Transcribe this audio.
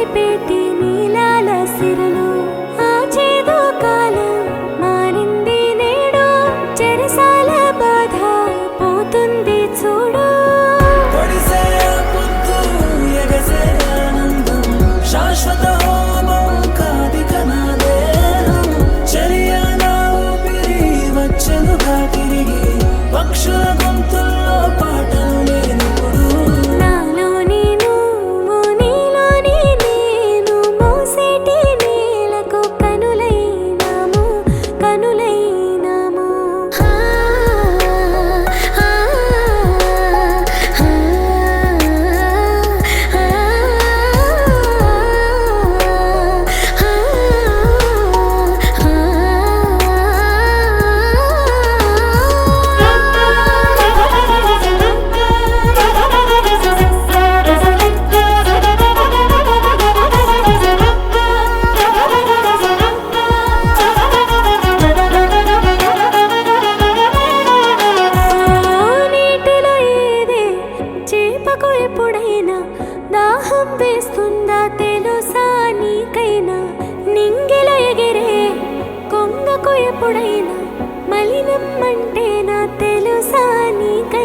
మురిపేటి నీలాల సిరలు ఆ చేదు కాలం మారింది నేడు చెరసాల బాధ పోతుంది చూడు శాశ్వత హోమం కాదిక నా దేహం చర్యనా ఊపిరి వచ్చెనుగా తిరిగి పక్షుల గొంతుల్లో పాటలు లేనిప్పుడు నాలో నేను నీలోని నేను మోసేటి నీలకు కనులైనాము కనులైనాము నీటిలో ఏదే చేపకు ఎప్పుడైనా దాహం వేస్తుందా తెలుసా నీకైనా నింగిలో ఎగిరే కొంగకు ఎప్పుడైనా మలినం అంటే నా తెలుసా నీకైనా